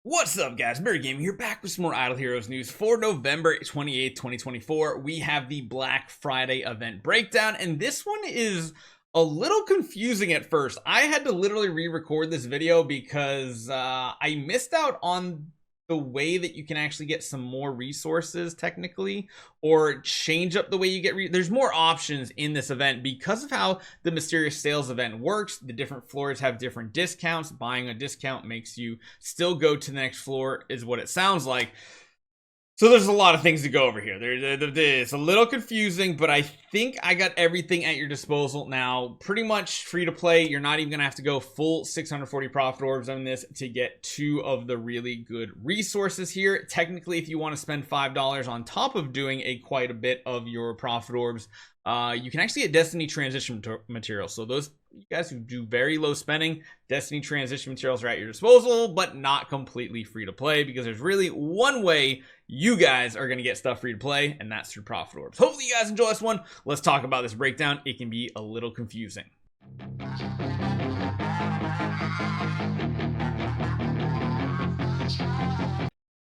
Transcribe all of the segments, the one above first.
What's up, guys? Barry Gaming here, back with some more Idle Heroes news for November 28th, 2024. We have the Black Friday event breakdown, and this one is a little confusing at first. I had to literally re-record this video because I missed out on the way that you can actually get some more resources technically, or change up the way you get there's more options in this event because of how the mysterious sales event works. The different floors have different discounts. Buying a discount makes you still go to the next floor, is what it sounds like. So there's a lot of things to go over here. It's a little confusing, but I think I got everything at your disposal now. Pretty much free to play. You're not even going to have to go full 640 Prophet Orbs on this to get two of the really good resources here. Technically, if you want to spend $5 on top of doing quite a bit of your Prophet Orbs, you can actually get Destiny Transition materials. So those you guys who do very low spending, Destiny Transition materials are at your disposal, but not completely free to play, because there's really one way you guys are going to get stuff free to play, and that's through Prophet Orbs. Hopefully you guys enjoy this one. Let's talk about this breakdown. It can be a little confusing.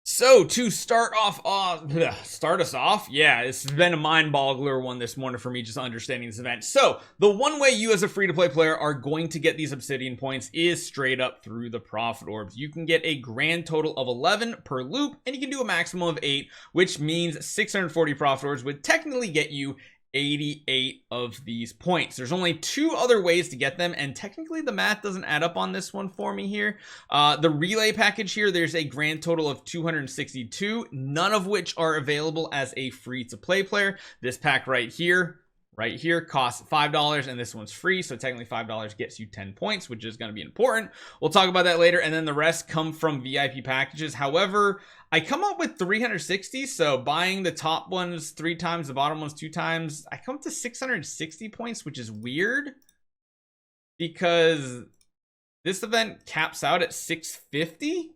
So to start us off, yeah, this has been a mind-boggler one this morning for me, just understanding this event. So the one way you as a free-to-play player are going to get these Obsidian Points is straight up through the Prophet Orbs. You can get a grand total of 11 per loop, and you can do a maximum of 8, which means 640 Prophet Orbs would technically get you 88 of these points. There's only 2 other ways to get them, and technically the math doesn't add up on this one for me here. The relay package here, there's a grand total of 262, none of which are available as a free-to-play player. This pack right here costs $5, and this one's free, so technically $5 gets you 10 points, which is going to be important. We'll talk about that later, and then the rest come from VIP packages. However, I come up with 360, so buying the top ones 3 times, the bottom ones 2 times, I come up to 660 points, which is weird because this event caps out at 650.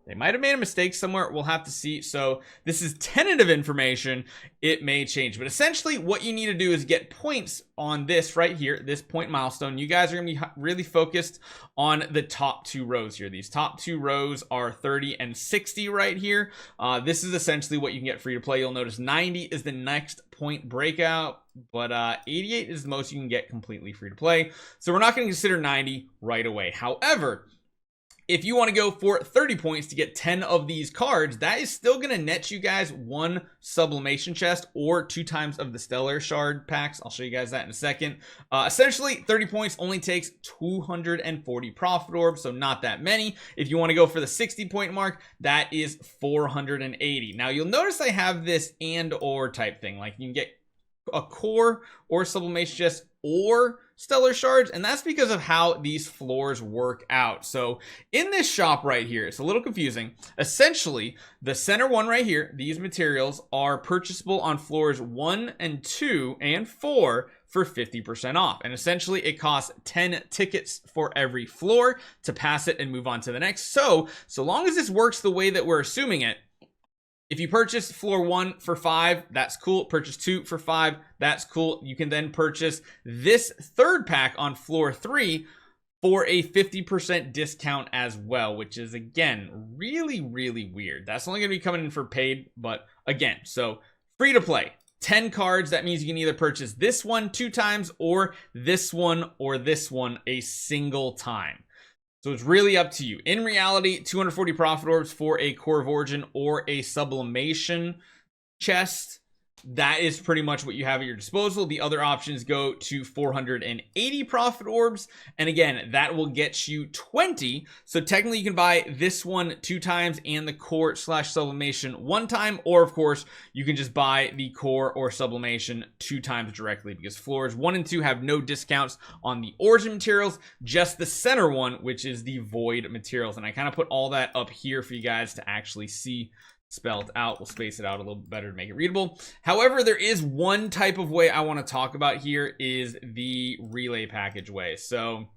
They might have made a mistake somewhere. We'll have to see. So this is tentative information. It may change. But essentially what you need to do is get points on this right here, this point milestone. You guys are going to be really focused on the top 2 rows here. These top 2 rows are 30 and 60 right here. This is essentially what you can get free to play. You'll notice 90 is the next point breakout, but 88 is the most you can get completely free to play. So we're not going to consider 90 right away. However, if you want to go for 30 points to get 10 of these cards, that is still going to net you guys 1 Sublimation chest or 2 times of the Stellar Shard packs. I'll show you guys that in a second. Essentially, 30 points only takes 240 Prophet Orbs, so not that many. If you want to go for the 60 point mark, that is 480. Now, you'll notice I have this and or type thing. Like, you can get a core or Sublimation chest or Stellar Shards, and that's because of how these floors work out. So in this shop right here, it's a little confusing. Essentially, the center one right here, these materials are purchasable on floors 1 and 2 and 4 for 50% off. And essentially it costs 10 tickets for every floor to pass it and move on to the next. So long as this works the way that we're assuming it, if you purchase floor 1 for 5, that's cool. Purchase 2 for 5, that's cool. You can then purchase this 3rd pack on floor 3 for a 50% discount as well, which is, again, really, really weird. That's only going to be coming in for paid, but again, so free to play. 10 cards, that means you can either purchase this one 2 times or this one a single time. So it's really up to you. In reality, 240 Prophet Orbs for a Core of Origin or a Sublimation chest, that is pretty much what you have at your disposal. The other options go to 480 Prophet Orbs, and again, that will get you 20. So technically you can buy this one 2 times and the Core / Sublimation 1 time, or of course you can just buy the Core or Sublimation 2 times directly, because floors 1 and 2 have no discounts on the Origin materials, just the center one, which is the Void materials. And I kind of put all that up here for you guys to actually see spelled out. We'll space it out a little bit better to make it readable. However, there is one type of way I want to talk about here, is the relay package way. So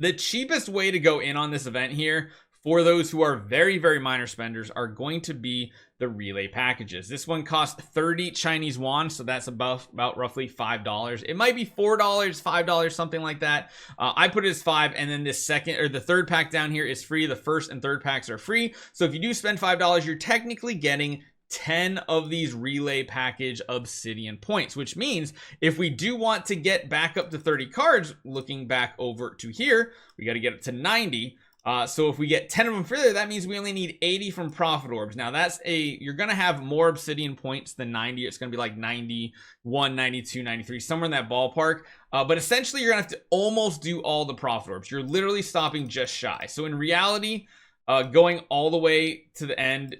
the cheapest way to go in on this event here for those who are very, very minor spenders are going to be the relay packages. This one costs 30 Chinese yuan, so that's about roughly $5. It might be $4, $5, something like that. I put it as 5, and then this second or the third pack down here is free. The first and third packs are free. So if you do spend $5, you're technically getting 10 of these relay package Obsidian points, which means if we do want to get back up to 30 cards, looking back over to here, we got to get it to 90. So if we get 10 of them for there, that means we only need 80 from Prophet Orbs. Now you're going to have more Obsidian points than 90. It's going to be like 91, 92, 93, somewhere in that ballpark. But essentially you're going to have to almost do all the Prophet Orbs. You're literally stopping just shy. So in reality, going all the way to the end,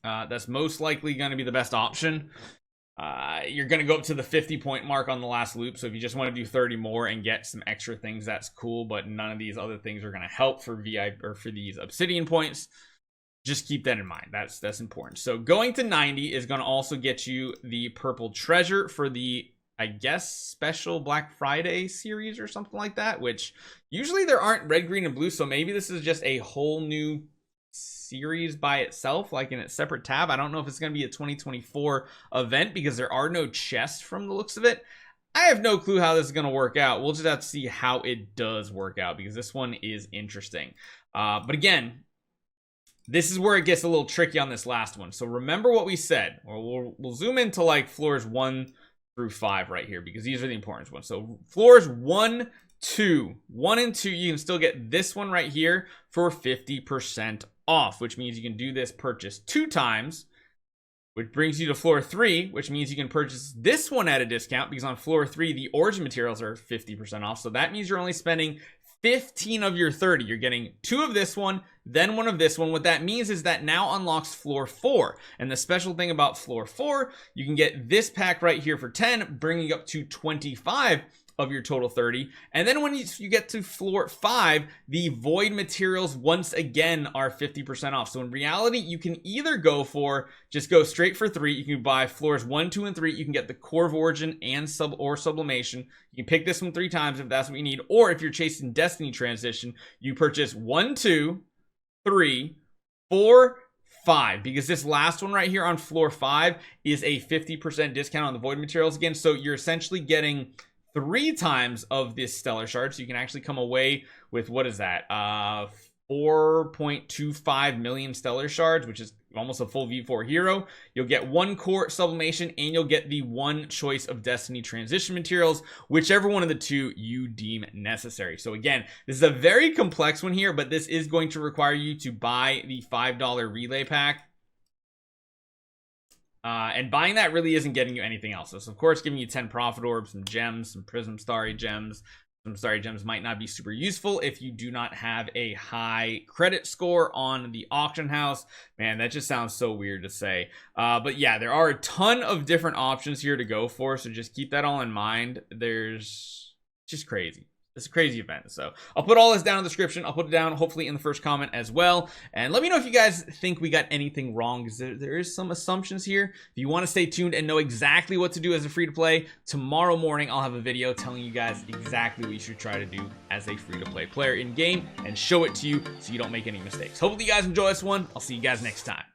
that's most likely going to be the best option. You're going to go up to the 50 point mark on the last loop. So if you just want to do 30 more and get some extra things, that's cool. But none of these other things are going to help for VIP or for these Obsidian points. Just keep that in mind. That's important. So going to 90 is going to also get you the purple treasure for the, I guess, special Black Friday series or something like that, which usually there aren't red, green, and blue. So maybe this is just a whole new series by itself, like in its separate tab. I don't know if it's going to be a 2024 event because there are no chests from the looks of it. I have no clue how this is going to work out. We'll just have to see how it does work out because this one is interesting. But again, this is where it gets a little tricky on this last one. So remember what we said, or we'll zoom into like floors 1 through 5 right here because these are the important ones. So floors 1 and 2, you can still get this one right here for 50% off, which means you can do this purchase 2 times, which brings you to floor 3, which means you can purchase this one at a discount because on floor 3 the origin materials are 50% off. So that means you're only spending 15 of your 30. You're getting 2 of this one, then 1 of this one. What that means is that now unlocks floor 4. And the special thing about floor 4, you can get this pack right here for 10, bringing up to 25 of your total 30. And then when you get to floor 5, the void materials once again are 50% off. So in reality, you can either go straight for 3. You can buy floors 1, 2, and 3. You can get the core of origin and sublimation. You can pick this one 3 times if that's what you need. Or if you're chasing destiny transition, you purchase 1, 2, 3, 4, 5, because this last one right here on floor 5 is a 50% discount on the void materials again. So you're essentially getting 3 times of this stellar shard, so you can actually come away with, what is that, 4.25 million stellar shards, which is almost a full V4 hero. You'll get 1 core sublimation, and you'll get the 1 choice of destiny transition materials, whichever one of the 2 you deem necessary. So again, this is a very complex one here, but this is going to require you to buy the $5 relay pack. And buying that really isn't getting you anything else. So it's of course giving you 10 Prophet Orbs, some gems, some Prism Starry gems. Some Starry gems might not be super useful if you do not have a high credit score on the auction house. Man, that just sounds so weird to say. But yeah, there are a ton of different options here to go for. So just keep that all in mind. There's just crazy. It's a crazy event. So I'll put all this down in the description. I'll put it down hopefully in the first comment as well. And let me know if you guys think we got anything wrong, because there is some assumptions here. If you want to stay tuned and know exactly what to do as a free-to-play, tomorrow morning I'll have a video telling you guys exactly what you should try to do as a free-to-play player in game and show it to you so you don't make any mistakes. Hopefully you guys enjoy this one. I'll see you guys next time.